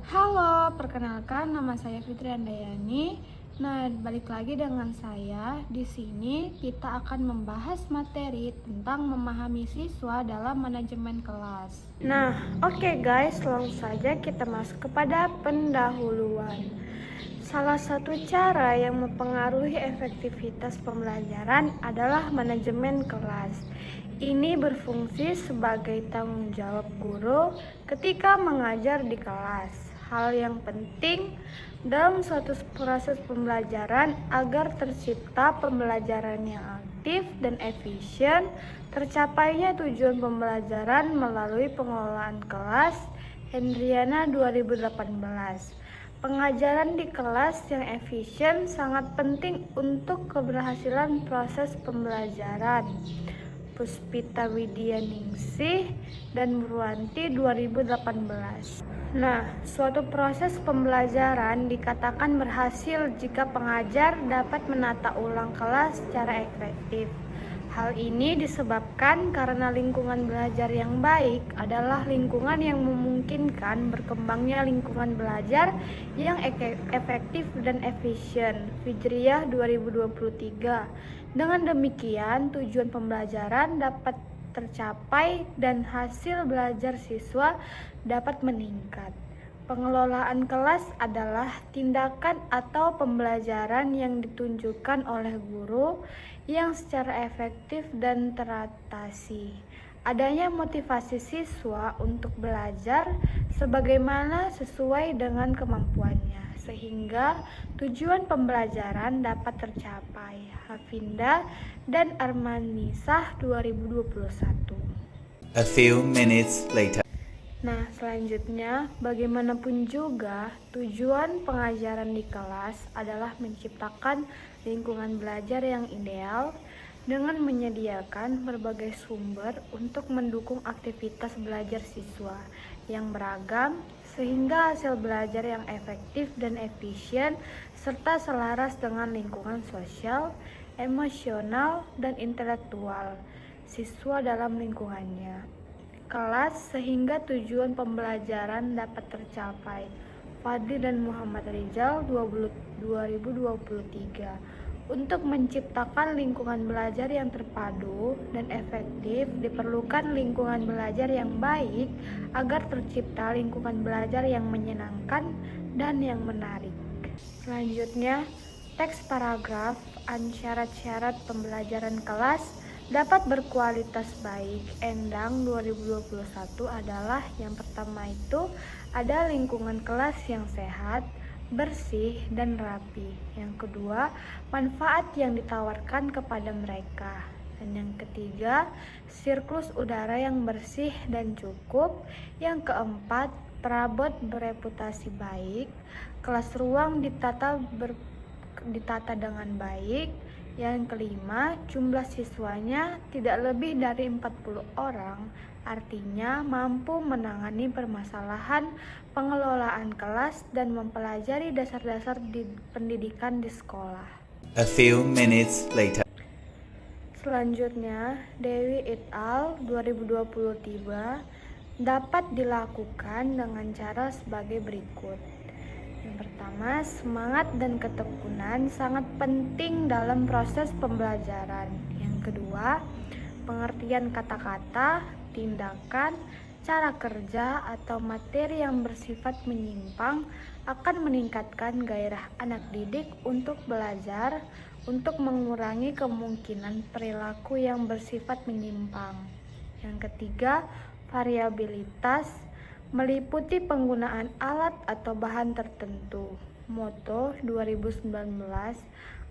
Halo, perkenalkan nama saya Fitri Andayani. Nah, balik lagi dengan saya. Di sini kita akan membahas materi tentang memahami siswa dalam manajemen kelas. Nah, oke guys, langsung saja kita masuk kepada pendahuluan. Salah satu cara yang mempengaruhi efektivitas pembelajaran adalah manajemen kelas. Ini berfungsi sebagai tanggung jawab guru ketika mengajar di kelas. Hal yang penting dalam suatu proses pembelajaran agar tercipta pembelajaran yang aktif dan efisien, tercapainya tujuan pembelajaran melalui pengelolaan kelas. Hendriana 2018. Pengajaran di kelas yang efisien sangat penting untuk keberhasilan proses pembelajaran. Puspita Widyaningsih dan Murwanti 2018. Nah, suatu proses pembelajaran dikatakan berhasil jika pengajar dapat menata ulang kelas secara efektif. Hal ini disebabkan karena lingkungan belajar yang baik adalah lingkungan yang memungkinkan berkembangnya lingkungan belajar yang efektif dan efisien. Fijriyah 2023. Dengan demikian, tujuan pembelajaran dapat tercapai dan hasil belajar siswa dapat meningkat. Pengelolaan kelas adalah tindakan atau pembelajaran yang ditunjukkan oleh guru yang secara efektif dan teratasi. Adanya motivasi siswa untuk belajar sebagaimana sesuai dengan kemampuannya, sehingga tujuan pembelajaran dapat tercapai. Hafinda dan Armanisah 2021. A few minutes later. Nah, selanjutnya, bagaimanapun juga, tujuan pengajaran di kelas adalah menciptakan lingkungan belajar yang ideal dengan menyediakan berbagai sumber untuk mendukung aktivitas belajar siswa yang beragam, sehingga hasil belajar yang efektif dan efisien serta selaras dengan lingkungan sosial, emosional, dan intelektual siswa dalam lingkungannya. Kelas sehingga tujuan pembelajaran dapat tercapai. Fadli dan Muhammad Rizal 2023. Untuk menciptakan lingkungan belajar yang terpadu dan efektif, diperlukan lingkungan belajar yang baik agar tercipta lingkungan belajar yang menyenangkan dan yang menarik. Selanjutnya, teks paragraf syarat-syarat pembelajaran kelas dapat berkualitas baik. Endang 2021 adalah yang pertama itu ada lingkungan kelas yang sehat, bersih, dan rapi. Yang kedua, manfaat yang ditawarkan kepada mereka. Dan yang ketiga, siklus udara yang bersih dan cukup. Yang keempat, perabot bereputasi baik. Kelas ruang ditata dengan baik. Yang kelima, jumlah siswanya tidak lebih dari 40 orang, artinya mampu menangani permasalahan pengelolaan kelas dan mempelajari dasar-dasar pendidikan di sekolah. A few minutes later. Selanjutnya, Dewi et al. 2023 dapat dilakukan dengan cara sebagai berikut. Yang pertama, semangat dan ketekunan sangat penting dalam proses pembelajaran. Yang kedua, pengertian kata-kata, tindakan, cara kerja, atau materi yang bersifat menyimpang akan meningkatkan gairah anak didik untuk belajar, untuk mengurangi kemungkinan perilaku yang bersifat menyimpang. Yang ketiga, variabilitas meliputi penggunaan alat atau bahan tertentu. Moto 2019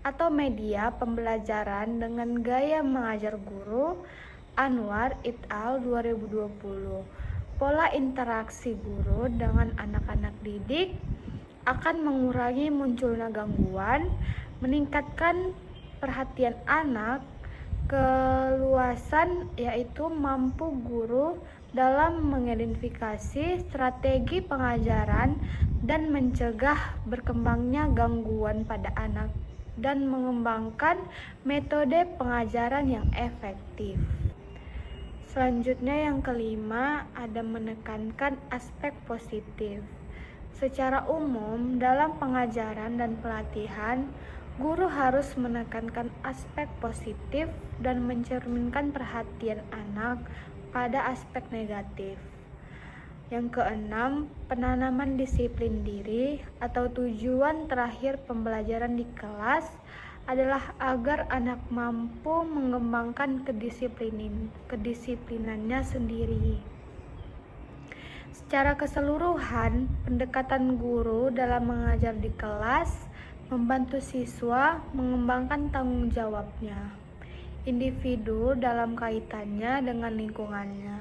atau media pembelajaran dengan gaya mengajar guru. Anwar et al. 2020. Pola interaksi guru dengan anak-anak didik akan mengurangi munculnya gangguan, meningkatkan perhatian anak, keluasan yaitu mampu guru dalam mengidentifikasi strategi pengajaran dan mencegah berkembangnya gangguan pada anak dan mengembangkan metode pengajaran yang efektif. Selanjutnya yang kelima ada menekankan aspek positif. Secara umum, dalam pengajaran dan pelatihan, guru harus menekankan aspek positif dan mencerminkan perhatian anak pada aspek negatif. Yang keenam, penanaman disiplin diri atau tujuan terakhir pembelajaran di kelas adalah agar anak mampu mengembangkan kedisiplinannya sendiri. Secara keseluruhan, pendekatan guru dalam mengajar di kelas membantu siswa mengembangkan tanggung jawabnya, individu dalam kaitannya dengan lingkungannya,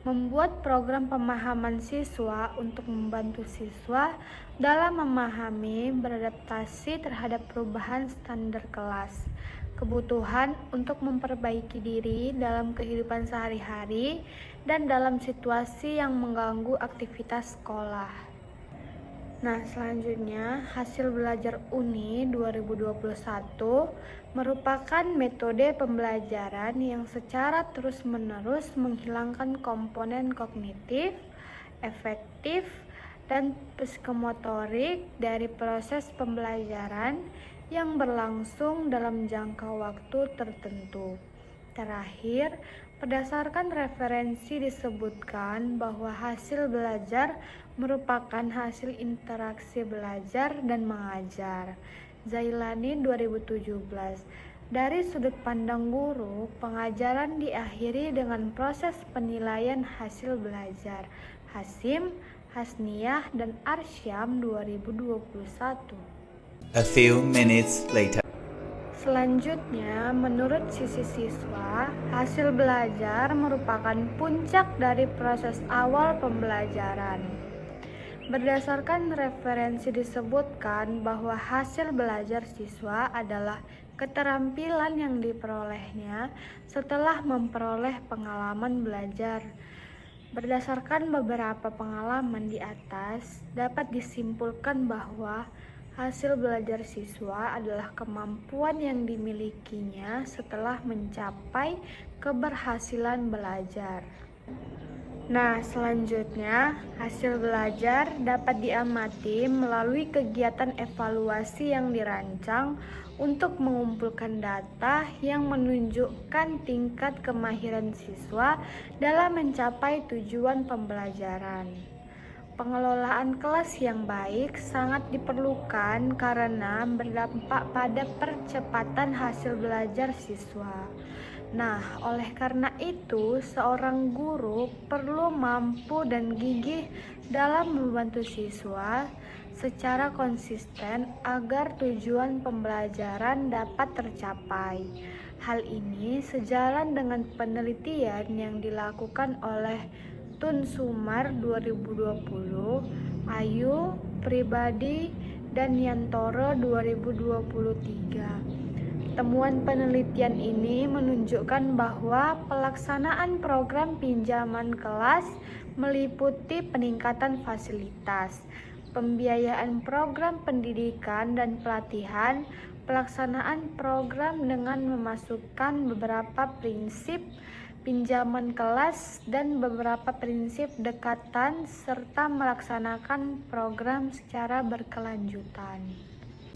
membuat program pemahaman siswa untuk membantu siswa dalam memahami beradaptasi terhadap perubahan standar kelas, kebutuhan untuk memperbaiki diri dalam kehidupan sehari-hari dan dalam situasi yang mengganggu aktivitas sekolah. Nah, selanjutnya hasil belajar UNI 2021 merupakan metode pembelajaran yang secara terus-menerus menghilangkan komponen kognitif, efektif, dan psikomotorik dari proses pembelajaran yang berlangsung dalam jangka waktu tertentu. Terakhir, berdasarkan referensi disebutkan bahwa hasil belajar merupakan hasil interaksi belajar dan mengajar. Zailani 2017. Dari sudut pandang guru, pengajaran diakhiri dengan proses penilaian hasil belajar. Hasim, Hasniah, dan Arsyam 2021. A few minutes later. Selanjutnya, menurut sisi siswa, hasil belajar merupakan puncak dari proses awal pembelajaran. Berdasarkan referensi disebutkan bahwa hasil belajar siswa adalah keterampilan yang diperolehnya setelah memperoleh pengalaman belajar. Berdasarkan beberapa pengalaman di atas, dapat disimpulkan bahwa hasil belajar siswa adalah kemampuan yang dimilikinya setelah mencapai keberhasilan belajar. Nah, selanjutnya hasil belajar dapat diamati melalui kegiatan evaluasi yang dirancang untuk mengumpulkan data yang menunjukkan tingkat kemahiran siswa dalam mencapai tujuan pembelajaran. Pengelolaan kelas yang baik sangat diperlukan karena berdampak pada percepatan hasil belajar siswa. Nah, oleh karena itu, seorang guru perlu mampu dan gigih dalam membantu siswa secara konsisten agar tujuan pembelajaran dapat tercapai. Hal ini sejalan dengan penelitian yang dilakukan oleh Tun Sumar 2020, Ayu, Pribadi, dan Yantoro 2023. Temuan penelitian ini menunjukkan bahwa pelaksanaan program pinjaman kelas meliputi peningkatan fasilitas, pembiayaan program pendidikan dan pelatihan, pelaksanaan program dengan memasukkan beberapa prinsip pinjaman kelas dan beberapa prinsip dekatan serta melaksanakan program secara berkelanjutan.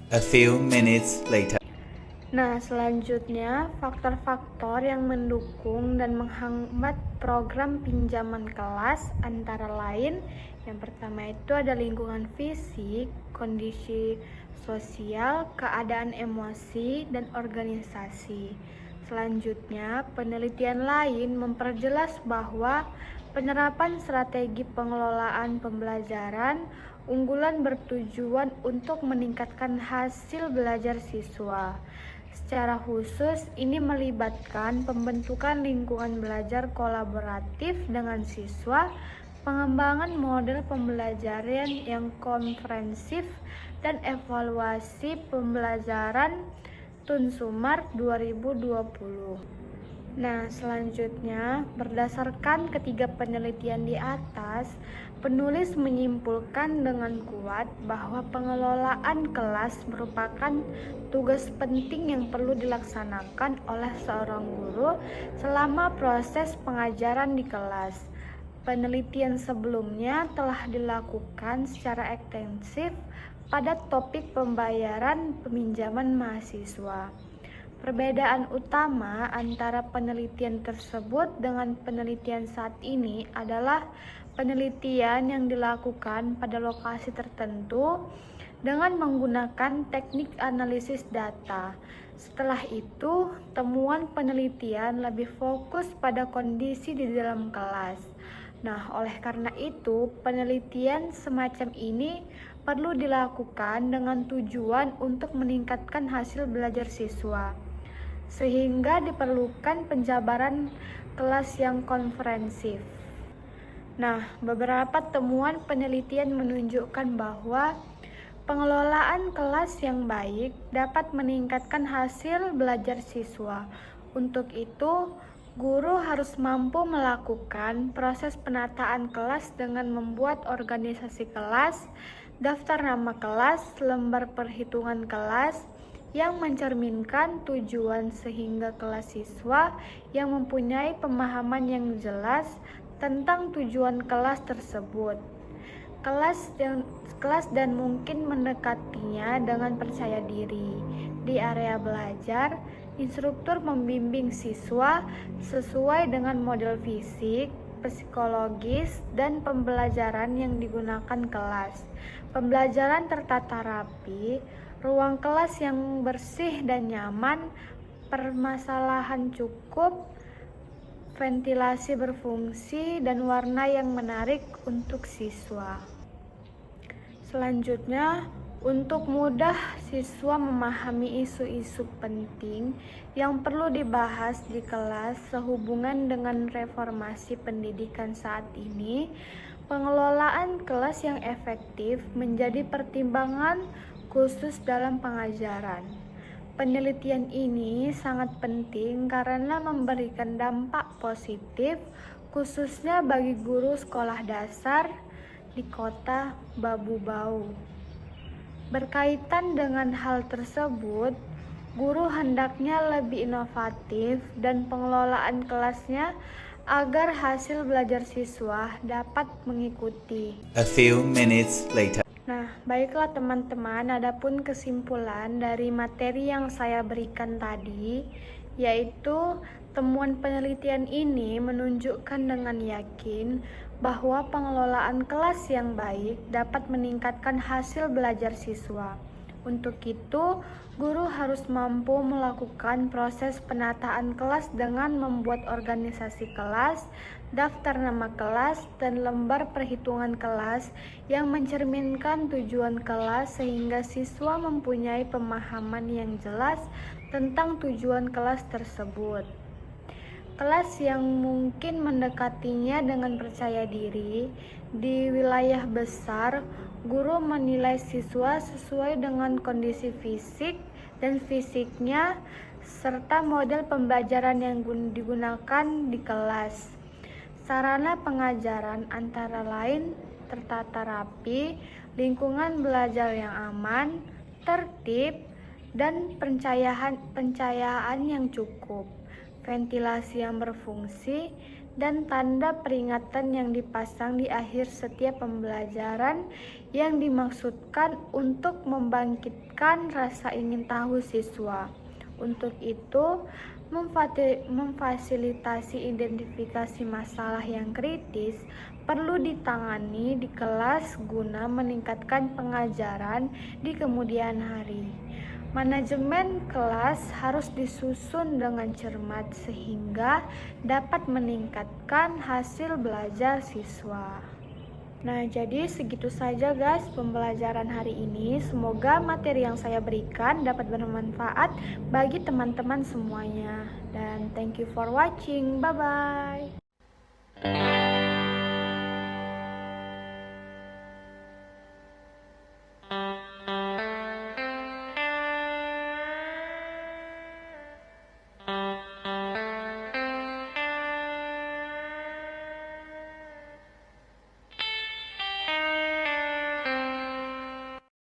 A few minutes later. Nah, selanjutnya faktor-faktor yang mendukung dan menghambat program pinjaman kelas antara lain yang pertama itu ada lingkungan fisik, kondisi sosial, keadaan emosi, dan organisasi. Selanjutnya, penelitian lain memperjelas bahwa penerapan strategi pengelolaan pembelajaran unggulan bertujuan untuk meningkatkan hasil belajar siswa. Secara khusus, ini melibatkan pembentukan lingkungan belajar kolaboratif dengan siswa, pengembangan model pembelajaran yang komprehensif, dan evaluasi pembelajaran Tun Sumar 2020. Nah, selanjutnya, berdasarkan ketiga penelitian di atas, penulis menyimpulkan dengan kuat bahwa pengelolaan kelas merupakan tugas penting yang perlu dilaksanakan oleh seorang guru selama proses pengajaran di kelas. Penelitian sebelumnya telah dilakukan secara ekstensif pada topik pembayaran peminjaman mahasiswa. Perbedaan utama antara penelitian tersebut dengan penelitian saat ini adalah penelitian yang dilakukan pada lokasi tertentu dengan menggunakan teknik analisis data. Setelah itu, temuan penelitian lebih fokus pada kondisi di dalam kelas. Nah, oleh karena itu, penelitian semacam ini perlu dilakukan dengan tujuan untuk meningkatkan hasil belajar siswa, sehingga diperlukan penjabaran kelas yang komprehensif. Nah, beberapa temuan penelitian menunjukkan bahwa pengelolaan kelas yang baik dapat meningkatkan hasil belajar siswa. Untuk itu, guru harus mampu melakukan proses penataan kelas dengan membuat organisasi kelas, daftar nama kelas, lembar perhitungan kelas yang mencerminkan tujuan sehingga kelas siswa yang mempunyai pemahaman yang jelas tentang tujuan kelas tersebut. Kelas dan mungkin mendekatinya dengan percaya diri. Di area belajar, instruktur membimbing siswa sesuai dengan model fisik, psikologis, dan pembelajaran yang digunakan kelas. Pembelajaran tertata rapi, ruang kelas yang bersih dan nyaman, permasalahan cukup, ventilasi berfungsi, dan warna yang menarik untuk siswa. Selanjutnya, untuk mudah siswa memahami isu-isu penting yang perlu dibahas di kelas sehubungan dengan reformasi pendidikan saat ini, pengelolaan kelas yang efektif menjadi pertimbangan khusus dalam pengajaran. Penelitian ini sangat penting karena memberikan dampak positif khususnya bagi guru sekolah dasar di kota Babubau. Berkaitan dengan hal tersebut, guru hendaknya lebih inovatif dan pengelolaan kelasnya agar hasil belajar siswa dapat mengikuti. A few minutes later. Nah, baiklah teman-teman, adapun kesimpulan dari materi yang saya berikan tadi, yaitu temuan penelitian ini menunjukkan dengan yakin bahwa pengelolaan kelas yang baik dapat meningkatkan hasil belajar siswa. Untuk itu, guru harus mampu melakukan proses penataan kelas dengan membuat organisasi kelas, daftar nama kelas, dan lembar perhitungan kelas yang mencerminkan tujuan kelas sehingga siswa mempunyai pemahaman yang jelas tentang tujuan kelas tersebut. Kelas yang mungkin mendekatinya dengan percaya diri. Di wilayah besar, guru menilai siswa sesuai dengan kondisi fisik dan fisiknya serta model pembelajaran yang digunakan di kelas. Sarana pengajaran antara lain tertata rapi, lingkungan belajar yang aman, tertib, dan pencahayaan yang cukup, ventilasi yang berfungsi, dan tanda peringatan yang dipasang di akhir setiap pembelajaran yang dimaksudkan untuk membangkitkan rasa ingin tahu siswa. Untuk itu, memfasilitasi identifikasi masalah yang kritis perlu ditangani di kelas guna meningkatkan pengajaran di kemudian hari. Manajemen kelas harus disusun dengan cermat sehingga dapat meningkatkan hasil belajar siswa. Nah, jadi segitu saja guys pembelajaran hari ini. Semoga materi yang saya berikan dapat bermanfaat bagi teman-teman semuanya. Dan thank you for watching. Bye-bye.